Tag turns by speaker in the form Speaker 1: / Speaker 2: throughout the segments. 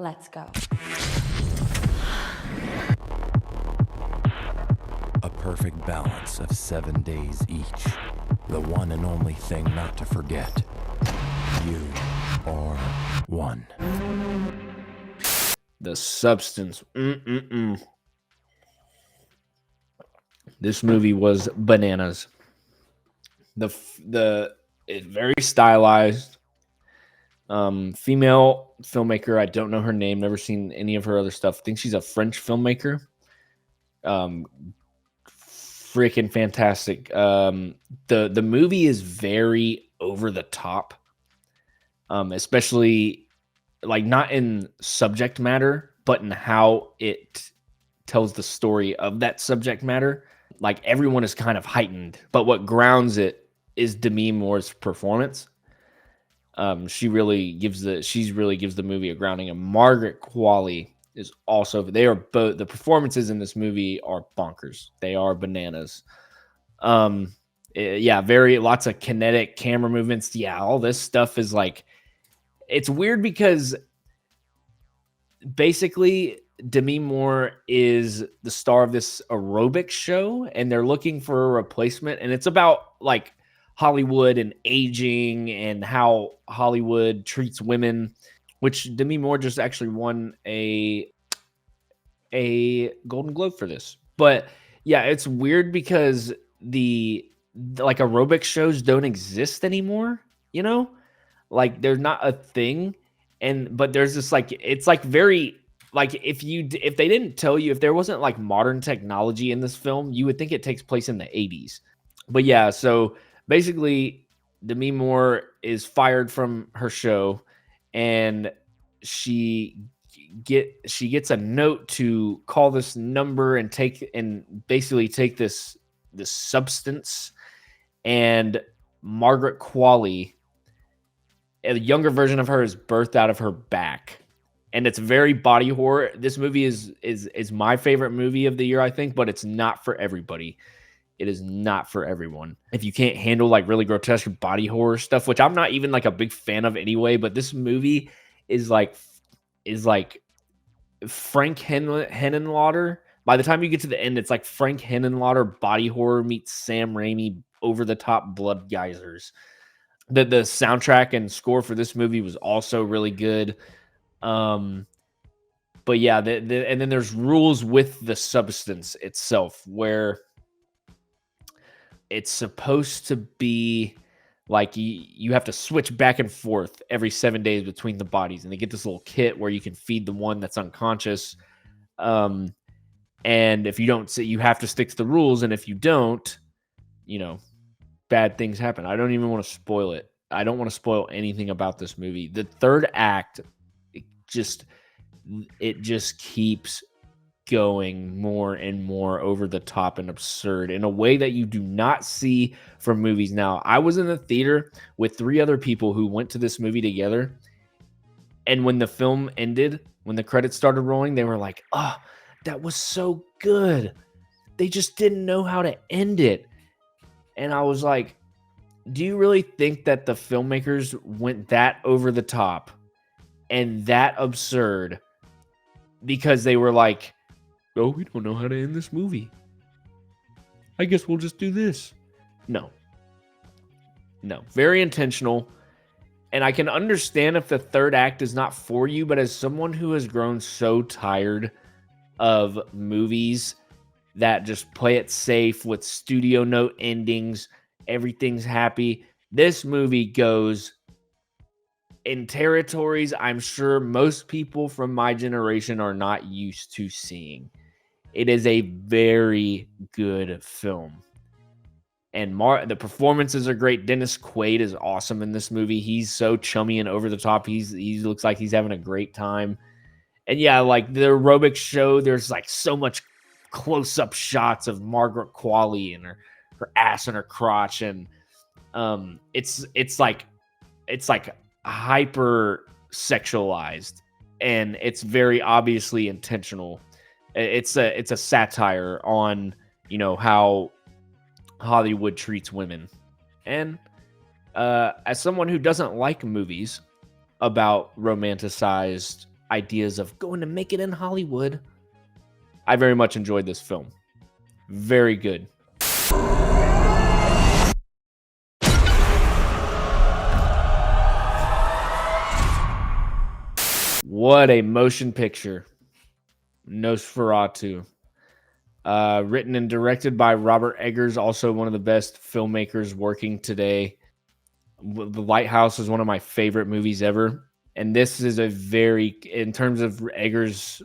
Speaker 1: Let's go.
Speaker 2: A perfect balance of 7 days each. The one and only thing not to forget. You are one.
Speaker 3: The Substance. This movie was bananas. It's very stylized. Female filmmaker. I don't know her name. Never seen any of her other stuff. I think she's a French filmmaker. Freaking fantastic. The movie is very over the top. Especially like not in subject matter, but in how it tells the story of that subject matter. Like everyone is kind of heightened, but what grounds it is Demi Moore's performance. She really gives the movie a grounding. And Margaret Qualley is also, they are both, the performances in this movie are bonkers. They are bananas. Lots of kinetic camera movements. Yeah, all this stuff is like, it's weird because basically Demi Moore is the star of this aerobics show and they're looking for a replacement. And it's about like Hollywood and aging and how Hollywood treats women, which Demi Moore just actually won a Golden Globe for this. But yeah, it's weird because the like aerobics shows don't exist anymore, you know? Like they're not a thing. But there's this like, it's like very like if they didn't tell you, if there wasn't like modern technology in this film, you would think it takes place in the 80s. But yeah, so basically Demi Moore is fired from her show and she gets a note to call this number and basically take this substance. And Margaret Qualley, a younger version of her, is birthed out of her back. And it's very body horror. This movie is my favorite movie of the year, I think, but it's not for everybody. It is not for everyone. If you can't handle like really grotesque body horror stuff, which I'm not even like a big fan of anyway, but this movie is like Frank Henenlotter. By the time you get to the end, it's like Frank Henenlotter body horror meets Sam Raimi over the top blood geysers. The soundtrack and score for this movie was also really good. But yeah, and then there's rules with the substance itself where it's supposed to be like you have to switch back and forth every 7 days between the bodies, and they get this little kit where you can feed the one that's unconscious. And if you don't, you have to stick to the rules, and if you don't, bad things happen. I don't even want to spoil it. I don't want to spoil anything about this movie. The third act, it just keeps going more and more over the top and absurd in a way that you do not see from movies now. I was in the theater with 3 other people who went to this movie together. And when the film ended, when the credits started rolling, they were like, "Oh, that was so good. They just didn't know how to end it." And I was like, do you really think that the filmmakers went that over the top and that absurd because they were like, "Oh, we don't know how to end this movie. I guess we'll just do this"? No. Very intentional. And I can understand if the third act is not for you, but as someone who has grown so tired of movies that just play it safe with studio note endings, everything's happy, this movie goes in territories I'm sure most people from my generation are not used to seeing. It is a very good film. And the performances are great. Dennis Quaid is awesome in this movie. He's so chummy and over the top. He looks like he's having a great time. And yeah, like the aerobics show, there's like so much close-up shots of Margaret Qualley and her ass and her crotch, and it's like hyper sexualized, and it's very obviously intentional. It's a satire on how Hollywood treats women. And as someone who doesn't like movies about romanticized ideas of going to make it in Hollywood. I very much enjoyed this film. Very good. What a motion picture. Nosferatu. Written and directed by Robert Eggers, also one of the best filmmakers working today. The Lighthouse is one of my favorite movies ever. And this is in terms of Eggers'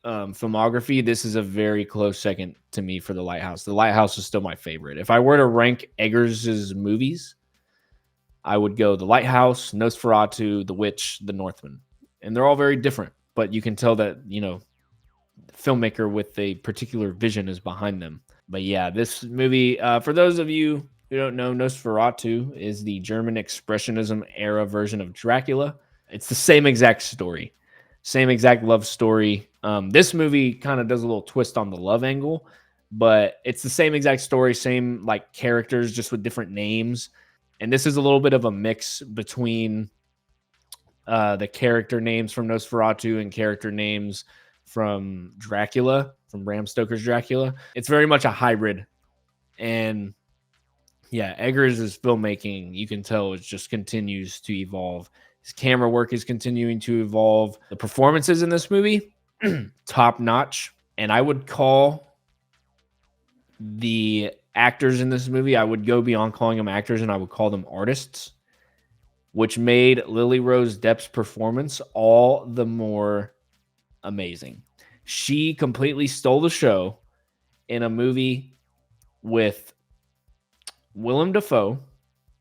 Speaker 3: filmography, this is a very close second to me for The Lighthouse. The Lighthouse is still my favorite. If I were to rank Eggers' movies, I would go The Lighthouse, Nosferatu, The Witch, The Northman. And they're all very different, but you can tell that, filmmaker with a particular vision is behind them. But yeah, this movie, for those of you who don't know, Nosferatu is the German Expressionism era version of Dracula. It's the same exact story, same exact love story. This movie kind of does a little twist on the love angle, but it's the same exact story, same like characters, just with different names. And this is a little bit of a mix between the character names from Nosferatu and character names from Dracula, from Bram Stoker's Dracula. It's very much a hybrid. And yeah, Eggers' filmmaking, you can tell, it just continues to evolve. His camera work is continuing to evolve. The performances in this movie, top notch. And I would call the actors in this movie, I would go beyond calling them actors and I would call them artists, which made Lily Rose Depp's performance all the more amazing. She completely stole the show in a movie with Willem Dafoe,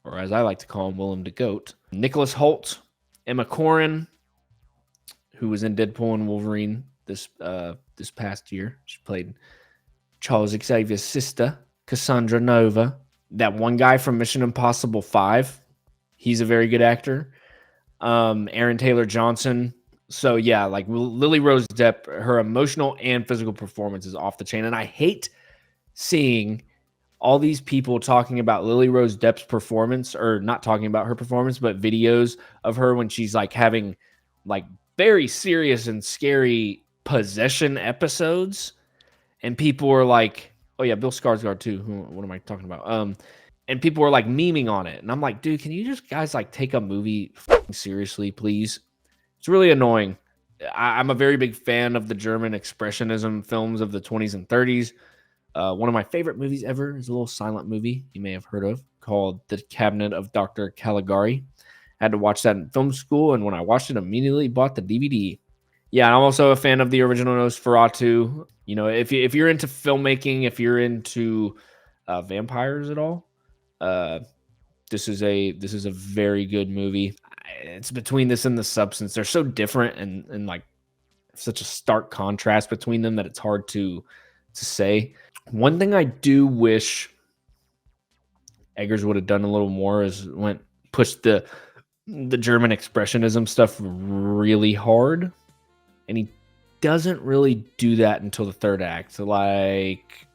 Speaker 3: or as I like to call him, Willem the Goat, Nicholas Hoult, Emma Corrin, who was in Deadpool and Wolverine this past year. She played Charles Xavier's sister, Cassandra Nova. That one guy from Mission Impossible 5, he's a very good actor. Aaron Taylor Johnson. So yeah, like Lily Rose Depp, her emotional and physical performance is off the chain. And I hate seeing all these people talking about Lily Rose Depp's performance, or not talking about her performance, but videos of her when she's like having like very serious and scary possession episodes. And people are like, oh yeah, Bill Skarsgård too. What am I talking about? And people were like memeing on it. And I'm like, dude, can you just guys like take a movie seriously, please? It's really annoying. I'm a very big fan of the German Expressionism films of the 20s and 30s. One of my favorite movies ever is a little silent movie you may have heard of called The Cabinet of Dr. Caligari. I had to watch that in film school, and when I watched it, immediately bought the DVD. Yeah, I'm also a fan of the original Nosferatu. You know, if you're into filmmaking, if you're into vampires at all, this is a very good movie. It's between this and The Substance. They're so different and like such a stark contrast between them that it's hard to say. One thing I do wish Eggers would have done a little more is pushed the German Expressionism stuff really hard, and he doesn't really do that until the third act. Like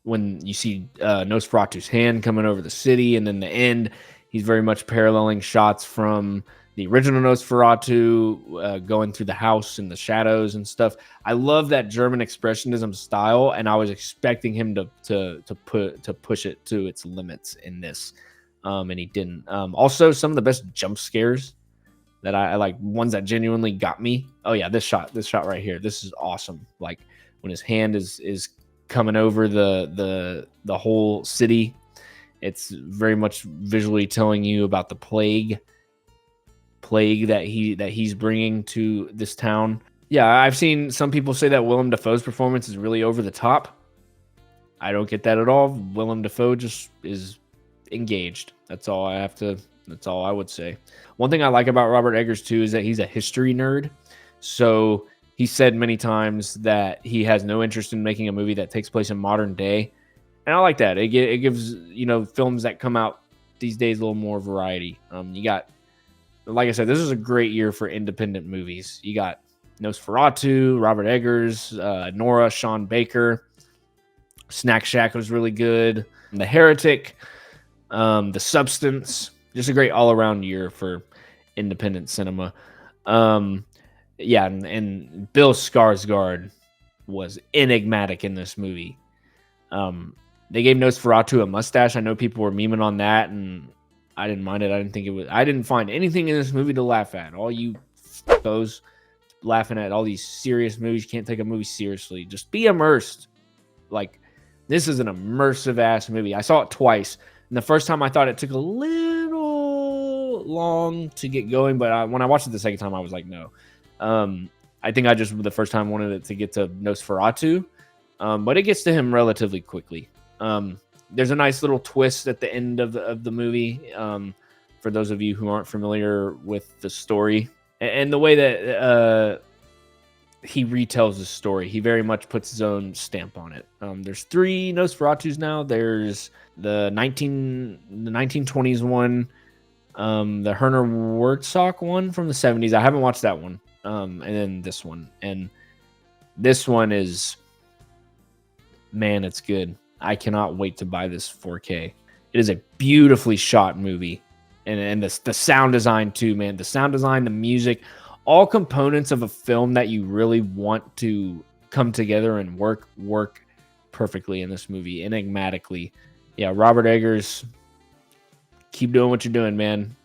Speaker 3: when you see Nosferatu's hand coming over the city, and then the end, he's very much paralleling shots from the original Nosferatu, going through the house and the shadows and stuff. I love that German Expressionism style, and I was expecting him to push it to its limits in this, and he didn't. Also, some of the best jump scares that I like, ones that genuinely got me. Oh yeah, this shot right here. This is awesome. Like when his hand is coming over the whole city. It's very much visually telling you about the plague that he's bringing to this town. Yeah, I've seen some people say that Willem Dafoe's performance is really over the top. I don't get that at all. Willem Dafoe just is engaged. That's all I would say. One thing I like about Robert Eggers too is that he's a history nerd. So he said many times that he has no interest in making a movie that takes place in modern day. And I like that. It gives, films that come out these days a little more variety. You got, like I said, this is a great year for independent movies. You got Nosferatu, Robert Eggers, Nora, Sean Baker. Snack Shack was really good. The Heretic, The Substance. Just a great all-around year for independent cinema. Um, yeah, and Bill Skarsgård was enigmatic in this movie. They gave Nosferatu a mustache. I know people were memeing on that, and I didn't mind it. I didn't think it was. I didn't find anything in this movie to laugh at. All you those laughing at all these serious movies, you can't take a movie seriously. Just be immersed. Like, this is an immersive ass movie. I saw it twice, and the first time I thought it took a little long to get going, but when I watched it the second time, I was like, no. I think I just the first time wanted it to get to Nosferatu, but it gets to him relatively quickly. There's a nice little twist at the end of the movie. For those of you who aren't familiar with the story and the way that he retells the story, he very much puts his own stamp on it. There's 3 Nosferatus now. There's the 1920s one, the Herner Wurtzok one from the 70s. I haven't watched that one. And then this one. And this one is, man, it's good. I cannot wait to buy this 4K. It is a beautifully shot movie. And the sound design too, man. The sound design, the music, all components of a film that you really want to come together and work perfectly in this movie, enigmatically. Yeah, Robert Eggers, keep doing what you're doing, man.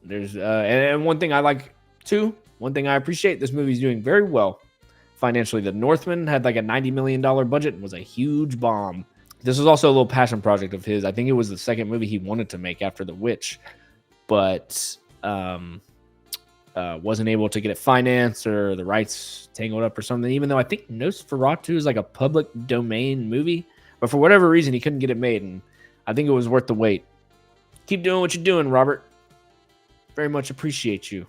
Speaker 3: There's and one thing I like too, one thing I appreciate, this movie's doing very well financially. The Northman had like a $90 million budget and was a huge bomb. This was also a little passion project of his. I think it was the second movie he wanted to make after The Witch, but wasn't able to get it financed or the rights tangled up or something, even though I think Nosferatu is like a public domain movie, but for whatever reason, he couldn't get it made, and I think it was worth the wait. Keep doing what you're doing, Robert. Very much appreciate you.